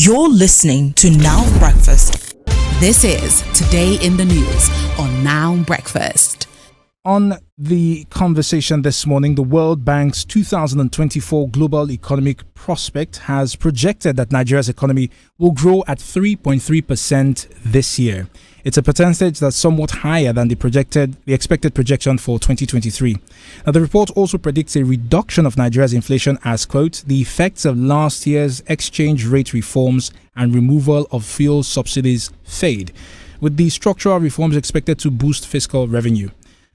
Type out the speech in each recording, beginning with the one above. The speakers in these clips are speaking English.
You're listening to Now Breakfast. This is Today in the News on Now Breakfast. On the conversation this morning, the World Bank's 2024 Global Economic Prospect has projected that Nigeria's economy will grow at 3.3% this year. It's a percentage that's somewhat higher than the expected projection for 2023. Now, the report also predicts a reduction of Nigeria's inflation as, quote, the effects of last year's exchange rate reforms and removal of fuel subsidies fade, with the structural reforms expected to boost fiscal revenue.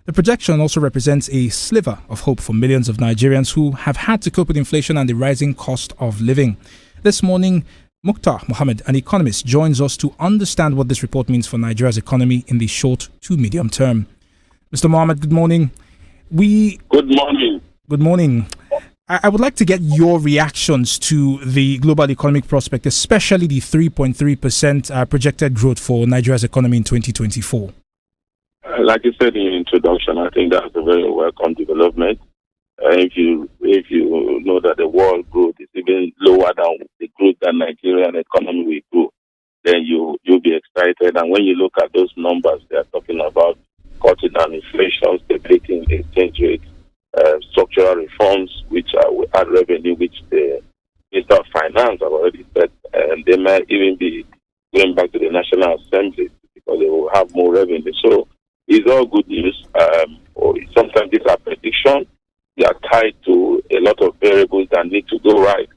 The projection also represents a sliver of hope for millions of Nigerians who have had to cope with inflation and the rising cost of living. This morning, Mukhtar Mohammed, an economist, joins us to understand what this report means for Nigeria's economy in the short to medium term. Mr. Mohammed, good morning. Good morning. Good morning. I would like to get your reactions to the global economic prospect, especially the 3.3% projected growth for Nigeria's economy in 2024. Like you said in your introduction, I think that's a very welcome development. If you know that the world growth is even lower than the growth that Nigerian economy will grow, then you'll be excited. And when you look at those numbers, they are talking about cutting down inflation, stability in the exchange rate, structural reforms, which will add revenue, which the Minister of Finance have already said, and they might even be going back to the National Assembly because they will have more revenue. So it's all good news. Sometimes these are predictions. They are tied to a lot of variables that need to go right.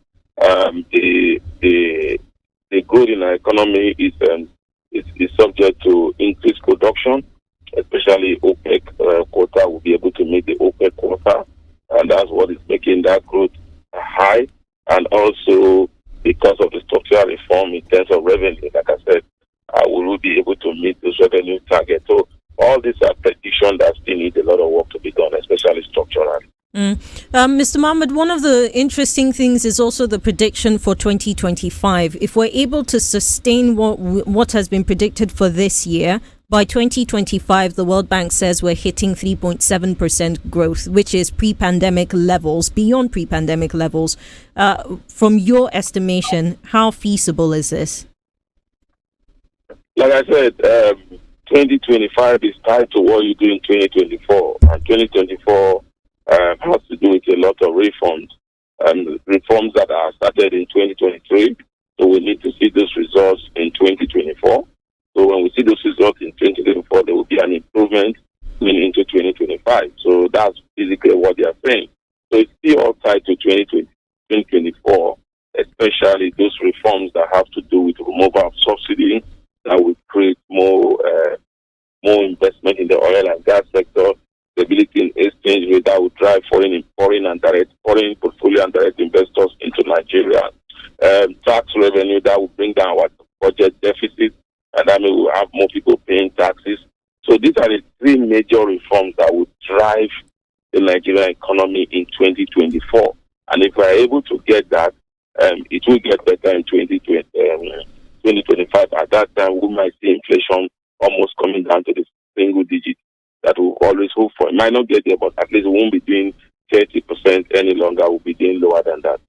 The growth in our economy is subject to increased production, especially OPEC quota will be able to meet the OPEC quota, and that's what is making that growth high. And also because of the structural reform in terms of revenue, like I said, we will be able to meet those revenue targets. So all these are predictions that still need a lot of work to be done, especially structurally. Mr. Mohammed, one of the interesting things is also the prediction for 2025. If we're able to sustain what has been predicted for this year, by 2025, the World Bank says we're hitting 3.7% growth, which is pre-pandemic levels, beyond pre-pandemic levels. From your estimation, how feasible is this? Like I said, 2025 is tied to what you do in 2024, and 2024 has to do with a lot of reforms that are started in 2023. So we need to see those results in 2024. So when we see those results in 2024, there will be an improvement going into 2025. So that's basically what they are saying. So it's still all tied to 2024, especially those reforms that have to do with removal of subsidy that will create more investment in the oil and gas sector, stability in exchange rate that will drive foreign portfolio and direct investors into Nigeria, tax revenue that will bring down our budget deficit, and that means we'll have more people paying taxes. So these are the three major reforms that will drive the Nigerian economy in 2024. And if we are able to get that, it will get better in 2025. At that time, we might see inflation almost coming down to the single digit that we'll always hope for. It might not get there, but at least we won't be doing 30% any longer. We'll be doing lower than that.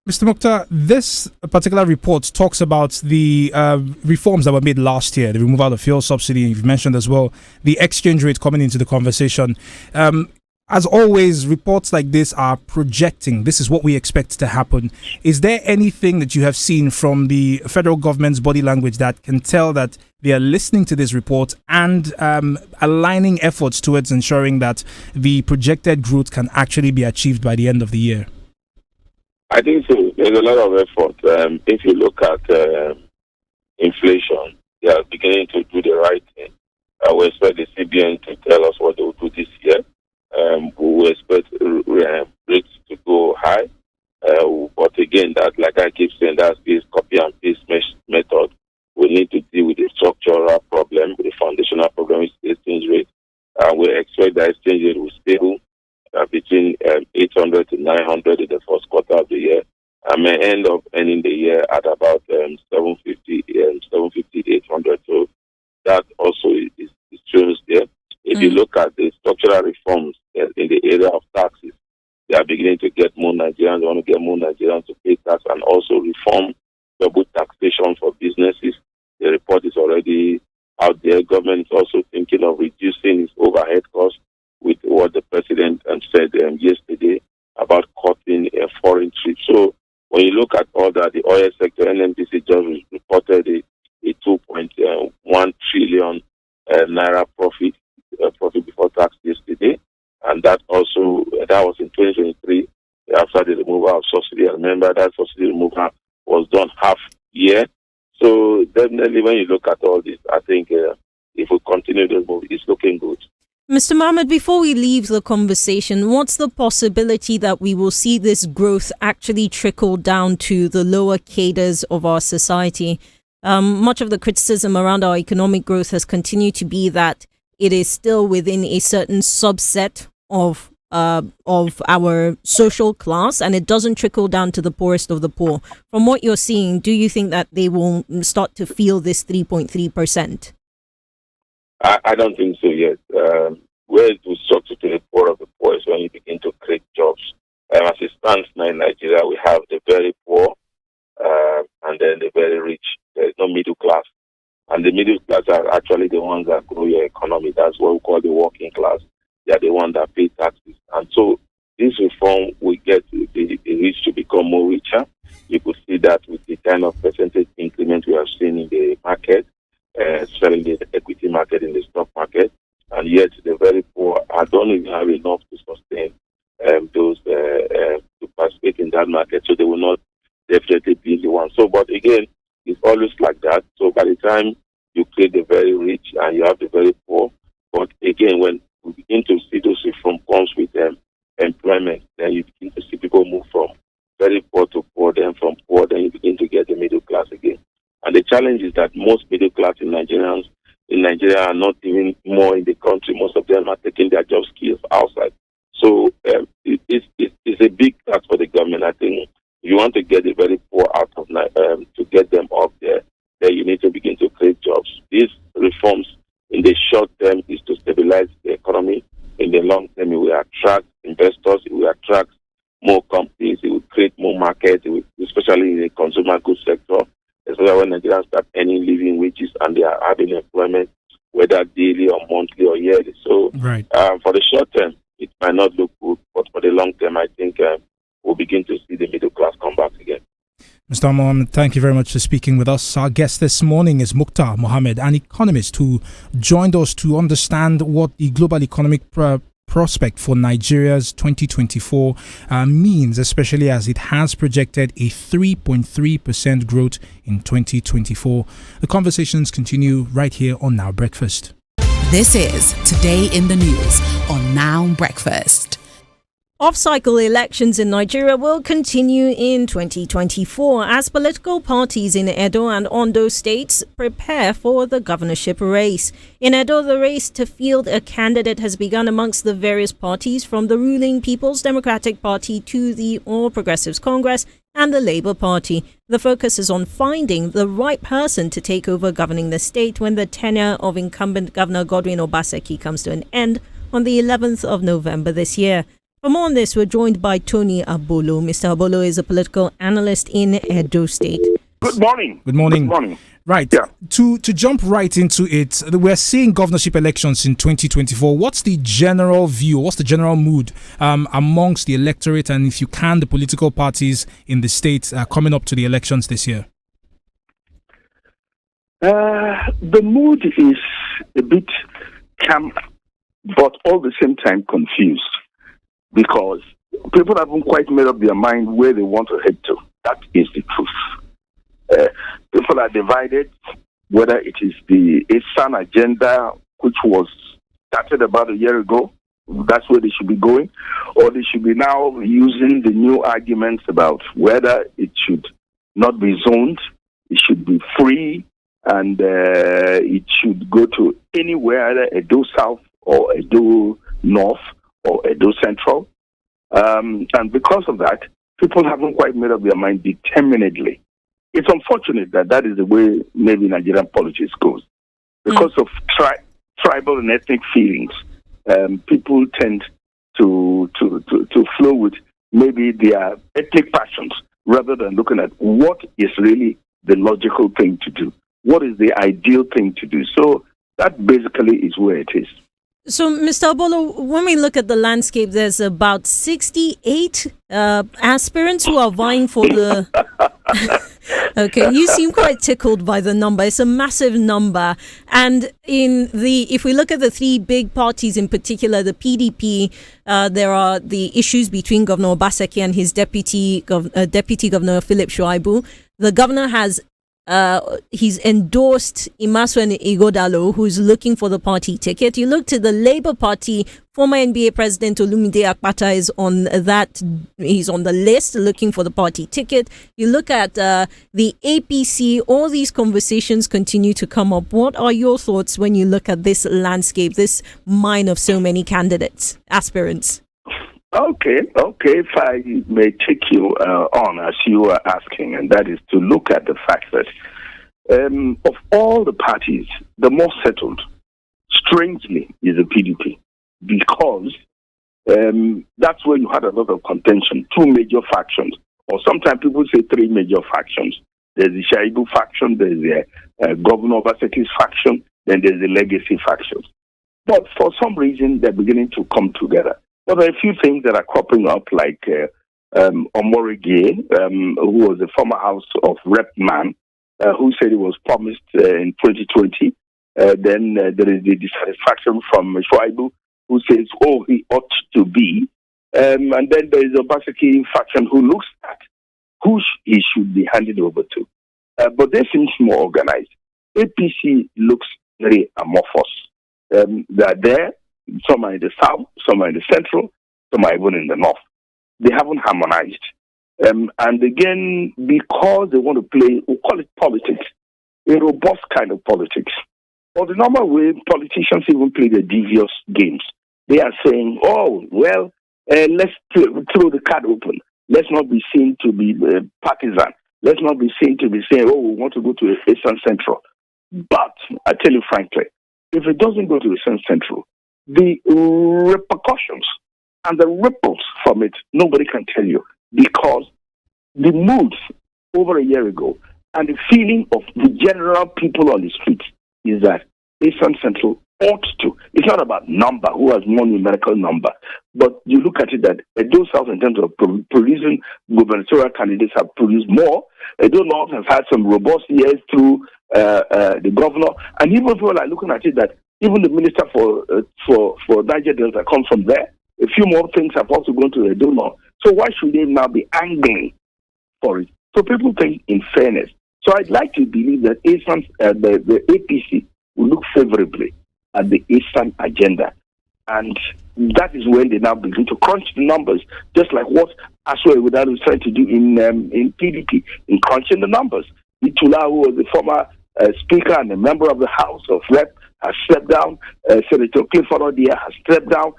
Mr. Mukhtar, this particular report talks about the reforms that were made last year, the removal of fuel subsidy. You've mentioned as well the exchange rate coming into the conversation. As always, reports like this are projecting. This is what we expect to happen. Is there anything that you have seen from the federal government's body language that can tell that they are listening to this report and aligning efforts towards ensuring that the projected growth can actually be achieved by the end of the year? I think so. There's a lot of effort. If you look at inflation, they are beginning to do the right thing. We expect the CBN to tell us what they will do this year. We will expect rates to go high. But again, that, like I keep saying, that's this copy and paste method. We need to deal with the structural problem, with the foundational problem, which is the exchange rate. We expect that exchange rate will stable between 800 to 900 in the first quarter of the year. I may end up ending the year at about 750, 800. So that also is shows there. If you look at the structural reforms in the area of taxes, they are beginning to get more Nigerians. They want to get more Nigerians to pay tax and also reform double tax the oil sector, NMDC just reported a 2.1 trillion naira profit before tax yesterday, and that was in 2023 after the removal of subsidy. I remember that subsidy removal was done half year. So definitely, when you look at all this, I think if we continue this move, it's looking good. Mr. Mohammed, before we leave the conversation, what's the possibility that we will see this growth actually trickle down to the lower cadres of our society? Much of the criticism around our economic growth has continued to be that it is still within a certain subset of our social class, and it doesn't trickle down to the poorest of the poor. From what you're seeing, do you think that they will start to feel this 3.3%? I don't think so yet. Where it will start to the poor of the poor is when you begin to create jobs. As it stands now in Nigeria, we have the very poor and then the very rich. There is no middle class. And the middle class are actually the ones that grow your economy. That's what we call the working class. They are the ones that pay taxes. And so this reform will get the rich to become more richer. You could see that with the kind of percentage increment we have seen in the market, especially in the equity market, in the stock market. And yet the very poor don't even have enough to sustain those to participate in that market. So they will not definitely be the ones. So, but again, it's always like that. So by the time you create the very rich and you have the very poor, but again, when we begin to see those reform comes with employment, then you begin to see people move from very poor to poor, then from poor, then you begin to get the middle class again. And the challenge is that most middle class in Nigeria are not even more in the country. Most of them are taking their job skills outside. So it's a big task for the government. I think if you want to get the very poor out of to get them up there, then you need to begin to create jobs. These reforms in the short term is to stabilize the economy. In the long term, it will attract investors, it will attract more companies, it will create more markets, especially in the consumer goods sector, especially when Nigerians start earning living wages and they are having employment, whether daily or monthly or yearly. So right. For the short term, it might not look good, but for the long term, I think we'll begin to see the middle class come back again. Mr. Mohammed, thank you very much for speaking with us. Our guest this morning is Mukhtar Mohammed, an economist who joined us to understand what the global economic prospect for Nigeria's 2024 means, especially as it has projected a 3.3% growth in 2024. The conversations continue right here on Now Breakfast. This is Today in the News on Now Breakfast. Off-cycle elections in Nigeria will continue in 2024 as political parties in Edo and Ondo states prepare for the governorship race. In Edo, the race to field a candidate has begun amongst the various parties from the ruling People's Democratic Party to the All Progressives Congress and the Labour Party. The focus is on finding the right person to take over governing the state when the tenure of incumbent Governor Godwin Obaseki comes to an end on the 11th of November this year. For more on this, we're joined by Tony Abolo. Mr. Abolo is a political analyst in Edo State. Good morning. Good morning. Good morning. Right. Yeah. To jump right into it, we're seeing governorship elections in 2024. What's the general view? What's the general mood amongst the electorate and, if you can, the political parties in the state coming up to the elections this year? The mood is a bit calm, but all the same time confused, because people haven't quite made up their mind where they want to head to. That is the truth. People are divided, whether it is the Eastern agenda, which was started about a year ago, that's where they should be going, or they should be now using the new arguments about whether it should not be zoned, it should be free, and it should go to anywhere, either Edo South or Edo North or Edo Central. And because of that, people haven't quite made up their mind determinedly. It's unfortunate that is the way maybe Nigerian politics goes. Because of tribal and ethnic feelings, people tend to flow with maybe their ethnic passions rather than looking at what is really the logical thing to do. What is the ideal thing to do? So that basically is where it is. So, Mr. Abolo, when we look at the landscape, there's about 68 aspirants who are vying for the... Okay, you seem quite tickled by the number. It's a massive number. And if we look at the three big parties in particular, the PDP, there are the issues between Governor Obaseki and his Deputy Governor Philip Shuaibu. The governor has he's endorsed Imasuen Igodalo, who's looking for the party ticket. You look to the Labour Party, former NBA President Olumide Akpata he's on the list looking for the party ticket. You look at the APC, all these conversations continue to come up. What are your thoughts when you look at this landscape, this mine of so many candidates, aspirants? Okay. If I may take you on as you were asking, and that is to look at the fact that of all the parties, the most settled, strangely, is the PDP, because that's where you had a lot of contention. Two major factions, or sometimes people say three major factions. There's the Shaibu faction, there's the Governor Obaseki's faction, then there's the Legacy faction. But for some reason, they're beginning to come together. But there are a few things that are cropping up, like Omorige, who was a former House of Rep man, who said he was promised in 2020. Then there is the dissatisfaction from Shuaibu, who says, he ought to be. And then there is a Obaseki faction who looks at who he should be handed over to. But they seem more organized. APC looks very amorphous. They're there. Some are in the south, some are in the central, some are even in the north. They haven't harmonized. And again, because they want to play, we'll call it politics, a robust kind of politics. Or the normal way politicians even play the devious games. They are saying, let's throw the card open. Let's not be seen to be partisan. Let's not be seen to be saying, we want to go to Eastern Central. But I tell you frankly, if it doesn't go to Eastern Central, the repercussions and the ripples from it, nobody can tell you, because the moods over a year ago and the feeling of the general people on the streets is that Eastern Central ought to. It's not about number, who has more numerical number, but you look at it that Edo South, in terms of producing gubernatorial candidates, have produced more. Edo North has had some robust years through the governor, and even people are looking at it that even the minister for Niger Delta comes from there. A few more things have also gone to the donor. So why should they now be angling for it? So people think in fairness. So I'd like to believe that the APC will look favorably at the Eastern agenda. And that is when they now begin to crunch the numbers, just like what Aswe Igodalo is trying to do in PDP, in crunching the numbers. Itula, who was the former speaker and a member of the House of Rep, has stepped down. Senator Clifford Odia has stepped down.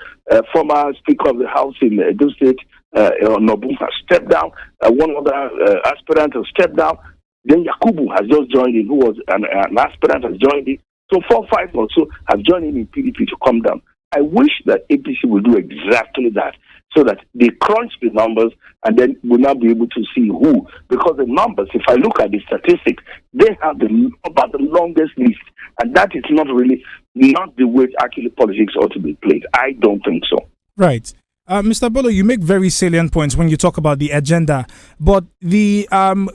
Former Speaker of the House in Edo State, Nobu, has stepped down. One other aspirant has stepped down. Then Yakubu has just joined in, who was an aspirant, has joined in. So 4 5 or so have joined in PDP to come down. I wish that APC will do exactly that, so that they crunch the numbers and then we'll now be able to see who. Because the numbers, if I look at the statistics, they have about the longest list. And that is not the way actually politics ought to be played. I don't think so. Right. Mr. Bolo, you make very salient points when you talk about the agenda, but the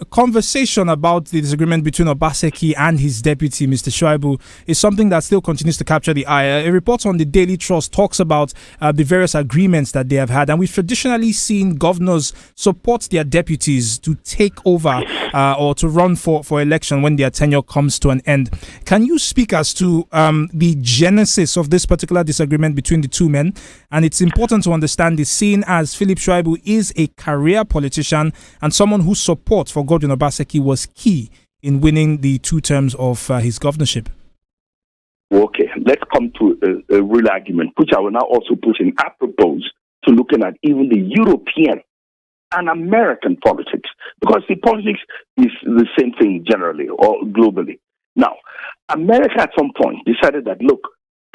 conversation about the disagreement between Obaseki and his deputy, Mr. Shuaibu, is something that still continues to capture the eye. A report on the Daily Trust talks about the various agreements that they have had, and we've traditionally seen governors support their deputies to take over or to run for election when their tenure comes to an end. Can you speak as to the genesis of this particular disagreement between the two men? And it's important to understand is seen as Philip Shuaibu is a career politician and someone whose support for Godwin Obaseki was key in winning the 2 terms of his governorship. Okay, let's come to a real argument, which I will now also put in apropos to looking at even the European and American politics, because the politics is the same thing generally or globally. Now, America at some point decided that, look,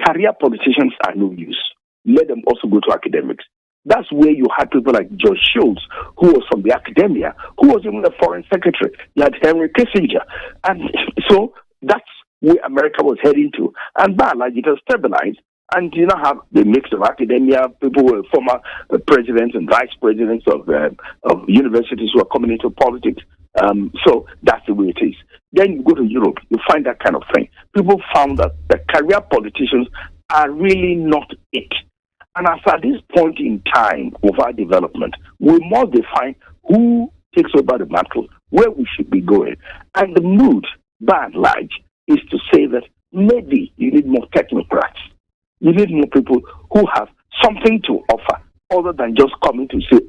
career politicians are no use. Let them also go to academics. That's where you had people like George Shultz, who was from the academia, who was even the foreign secretary. You had Henry Kissinger. And so that's where America was heading to. And by and large, it has stabilized. And you now have the mix of academia, people who are former presidents and vice presidents of universities who are coming into politics. So that's the way it is. Then you go to Europe, you find that kind of thing. People found that the career politicians are really not it. And as at this point in time of our development, we must define who takes over the mantle, where we should be going. And the mood, by and large, is to say that maybe you need more technocrats. You need more people who have something to offer other than just coming to say,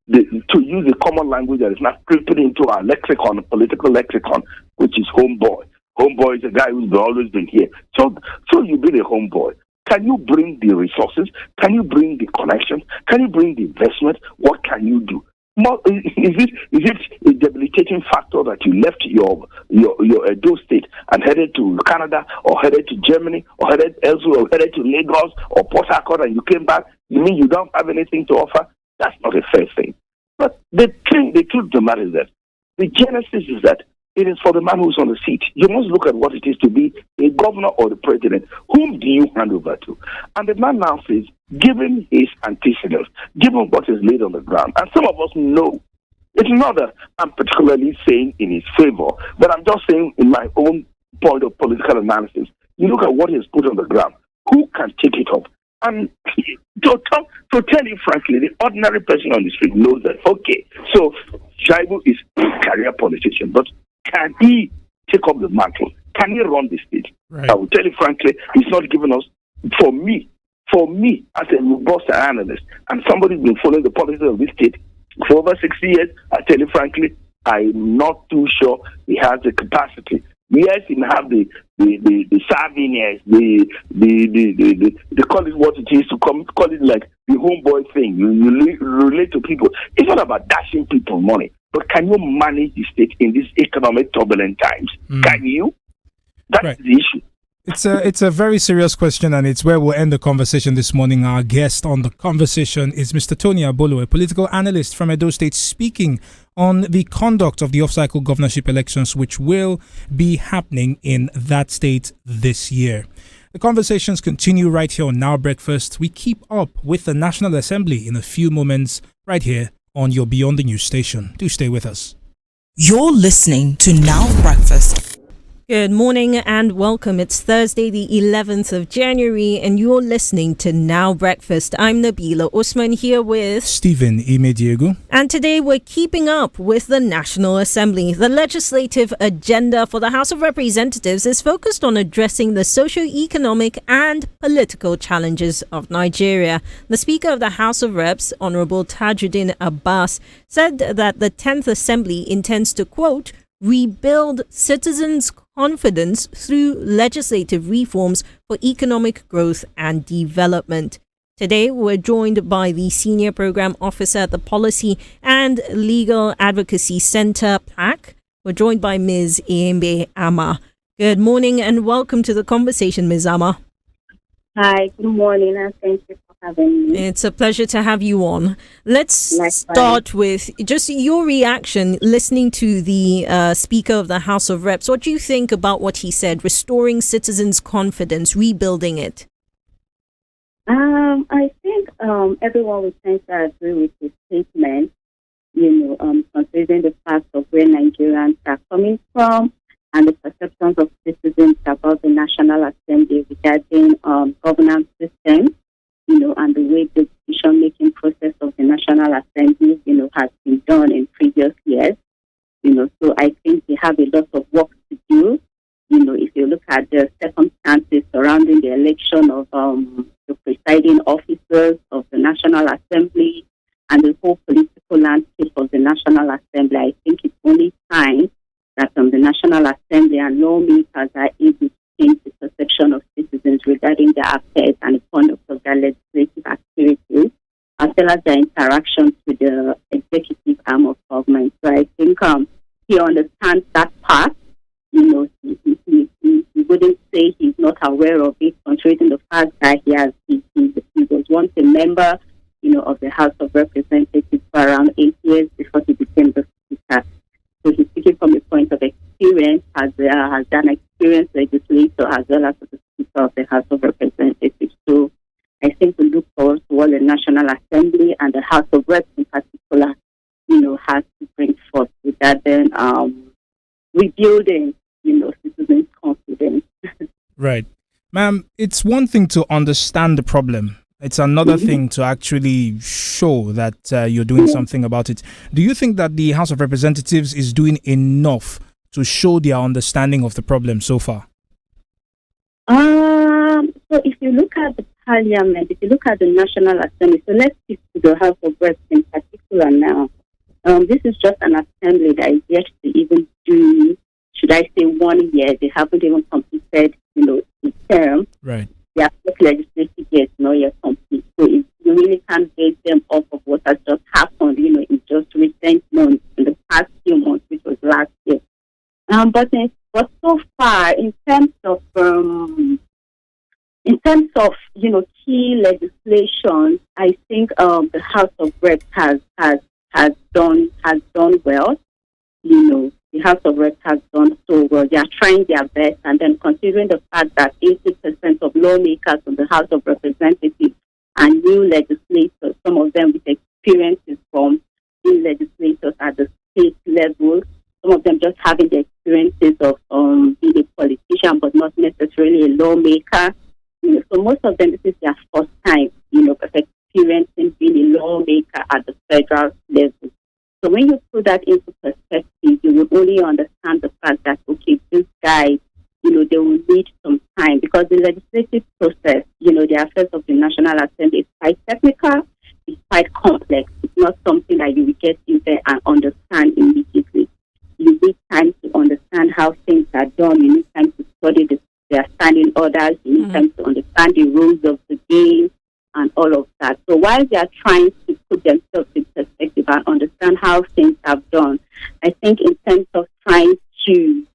to use the common language that is not creeping into our lexicon, political lexicon, which is homeboy. Homeboy is a guy who's always been here. So you be the homeboy. Can you bring the resources? Can you bring the connections? Can you bring the investment? What can you do? Is it a debilitating factor that you left your Edo State and headed to Canada or headed to Germany or headed elsewhere or headed to Lagos or Port Harcourt and you came back? You mean you don't have anything to offer? That's not a fair thing. But the truth of the matter is that the genesis is that it is for the man who's on the seat. You must look at what it is to be a governor or the president. Whom do you hand over to? And the man now says, given his antecedents, given what is laid on the ground, and some of us know, it's not that I'm particularly saying in his favor, but I'm just saying in my own point of political analysis, you look at what he has put on the ground. Who can take it up? And to tell you frankly, the ordinary person on the street knows that, okay, so Shaibu is a career politician, but can he take up the mantle? Can he run the state? Right. I will tell you frankly, he's not given us, for me, as a robust analyst, and somebody who's been following the politics of this state for over 60 years, I tell you frankly, I'm not too sure he has the capacity. Yes, he may have the savviness, they call it what it is, to call it like the homeboy thing. You relate to people. It's not about dashing people money, but can you manage the state in these economic turbulent times? Can you? That's the issue. It's a very serious question, and it's where we'll end the conversation this morning. Our guest on the conversation is Mr. Tony Abolo, a political analyst from Edo State, speaking on the conduct of the off-cycle governorship elections, which will be happening in that state this year. The conversations continue right here on Now Breakfast. We keep up with the National Assembly in a few moments right here on your Beyond the News station. Do stay with us. You're listening to Now Breakfast. Good morning and welcome. It's Thursday, the 11th of January, and you're listening to Now Breakfast. I'm Nabila Usman here with Stephen Imediego. And today we're keeping up with the National Assembly. The legislative agenda for the House of Representatives is focused on addressing the socio-economic and political challenges of Nigeria. The Speaker of the House of Reps, Honorable Tajuddin Abbas, said that the 10th Assembly intends to, quote, rebuild citizens' confidence through legislative reforms for economic growth and development. Today, we're joined by the Senior Program Officer at the Policy and Legal Advocacy Center, PLAC. We're joined by Ms. Iembe Ama. Good morning and welcome to the conversation, Ms. Ama. Hi, good morning, and thank you for having me. It's a pleasure to have you on. Let's start with just your reaction listening to the Speaker of the House of Reps. What do you think about what he said, restoring citizens' confidence, rebuilding it? I think everyone would tend to agree with his statement, considering the fact of where Nigerians are coming from and the perceptions of citizens about the National Assembly regarding governance system, and the way the decision-making process of the National Assembly, has been done in previous years. So I think we have a lot of work to do. If you look at the circumstances surrounding the election of the presiding officers of the National Assembly and the whole political landscape of the National Assembly, I think it's only time that the National Assembly and lawmakers are able to change the perception of citizens regarding their affairs and the conduct of their legislative activities, as well as their interactions with the executive arm of government. So I think he understands that part. He wouldn't say he's not aware of it, considering the fact that he was once a member, of the House of Representatives for around 8 years before he became the Speaker. So he's speaking from a point of experience, has done experienced legislator as well as the Speaker of the House of Representatives. So I think we look forward to what the National Assembly and the House of Reps in particular, has to bring forth regarding rebuilding, citizens' confidence. Right. Ma'am, it's one thing to understand the problem. It's another thing to actually show that you're doing something about it. Do you think that the House of Representatives is doing enough to show their understanding of the problem so far? So if you look at the Parliament, if you look at the National Assembly, so let's speak to the House of Reps in particular now. This is just an assembly that is yet to even do, should I say, 1 year. They haven't even completed, the term. Right. Their first legislative year is not yet complete. So you really can't base them off of what has just happened, in just recent months, in the past few months, which was last year. But so far, in terms of key legislation, I think the House of Reps has done well. The House of Reps has done so well. They are trying their best, and then considering the fact that 80% of lawmakers in the House of Representatives are new legislators, some of them with experiences from being legislators at the state level, some of them just having the experiences of being a politician, but not necessarily a lawmaker. So most of them, this is their first time, experiencing being a lawmaker at the federal level. So when you put that into perspective, you will only understand the fact that, okay, these guys, they will need some time, because the legislative process, the affairs of the National Assembly is quite technical, it's quite complex. It's not something that you will get in there and understand immediately. You need time to understand how things are done. You need time to study their standing orders. You need time to understand the rules of the game and all of that. So while they are trying to put themselves in perspective and understand how things have done, I think in terms of trying to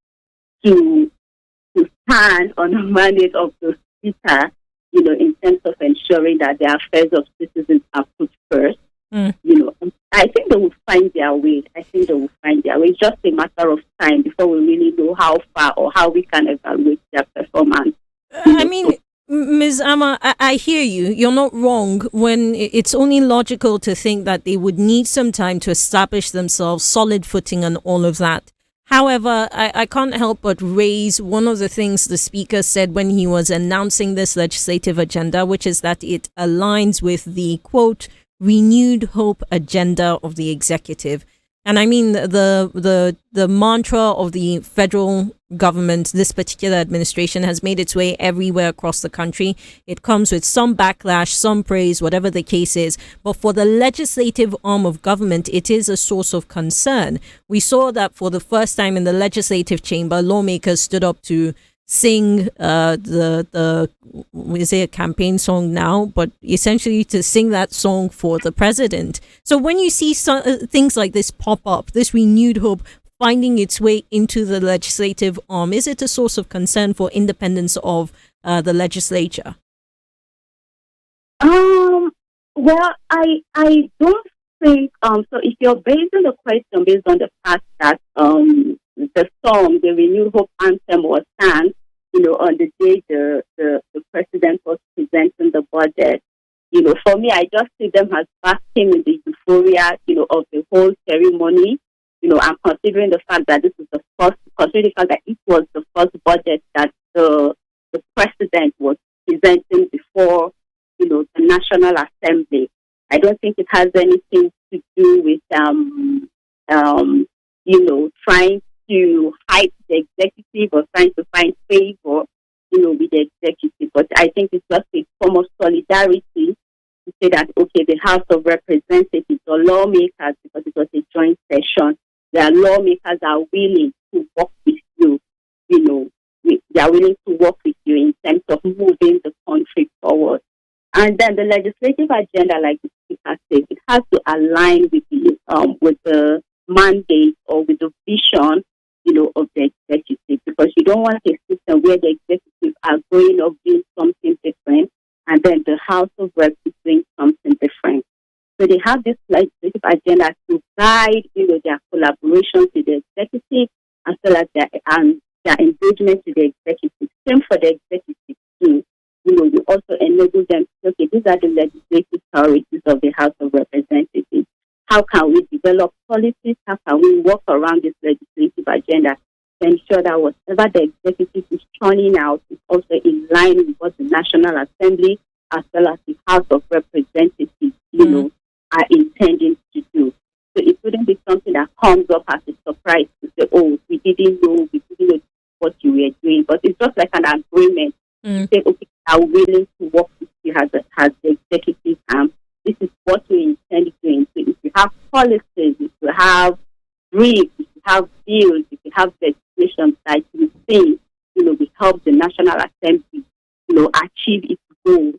stand on the mandate of the speaker, in terms of ensuring that the affairs of citizens are put first, I think they will find their way. It's just a matter of time before we really know how far or how we can evaluate their performance. I mean, Ms. Amma, I hear you. You're not wrong when it's only logical to think that they would need some time to establish themselves, solid footing and all of that. However, I can't help but raise one of the things the speaker said when he was announcing this legislative agenda, which is that it aligns with the, quote, renewed hope agenda of the executive. And I mean, the mantra of the federal government, this particular administration, has made its way everywhere across the country. It comes with some backlash, some praise, whatever the case is. But for the legislative arm of government, it is a source of concern. We saw that for the first time in the legislative chamber, lawmakers stood up to sing we say a campaign song now, but essentially to sing that song for the president. So when you see things like this pop up, this renewed hope finding its way into the legislative arm, is it a source of concern for independence of the legislature? Well, I don't think so. If you're basing the question based on the fact that the song, the Renewed Hope anthem, was sang, on the day the president was presenting the budget, for me, I just see them as basking in the euphoria, of the whole ceremony. I'm considering the fact that this is considering the fact that it was the first budget that the president was presenting before, the National Assembly. I don't think it has anything to do with, trying to hype the executive or trying to find favor, with the executive. But I think it's just a form of solidarity to say that, okay, the House of Representatives or lawmakers, because it was a joint session, their lawmakers are willing to work with you, they are willing to work with you in terms of moving the country forward. And then the legislative agenda, like the speaker said, it has to align with the mandate or with the vision, of the executive, because you don't want a system where the executive are going or doing something different, and then the House of Reps is doing something different. So they have this legislative agenda to guide, their collaboration with the executive, as well as their engagement with the executive. Same for the executive too. You also enable them to say, okay, these are the legislative priorities of the House of Representatives. How can we develop policies? How can we work around this legislative agenda to ensure that whatever the executive is churning out is also in line with what the National Assembly as well as the House of Representatives, are intending to do. So it wouldn't be something that comes up as a surprise to say, oh, we didn't know what you were doing. But it's just like an agreement to say, okay, are willing to work with you as the executive arm. This is what we intend doing. So if you have policies, if you have briefs, if you have bills, if you have legislation that you think, will help the National Assembly, achieve its goal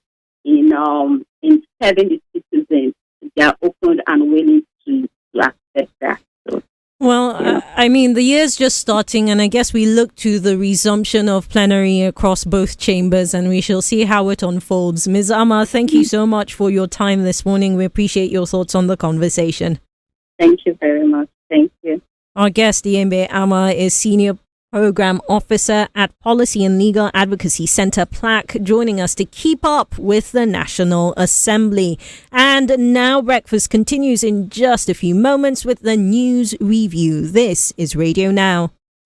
in serving the citizens, they are open and willing to accept that. So, well, I mean, the year's just starting, and I guess we look to the resumption of plenary across both chambers, and we shall see how it unfolds. Ms. Ama, thank you so much for your time this morning. We appreciate your thoughts on the conversation. Thank you very much. Thank you. Our guest, Diembe Ama, is Senior Program Officer at Policy and Legal Advocacy Center PLAC, joining us to keep up with the National Assembly. And Now Breakfast continues in just a few moments with the news review. This is Radio Now.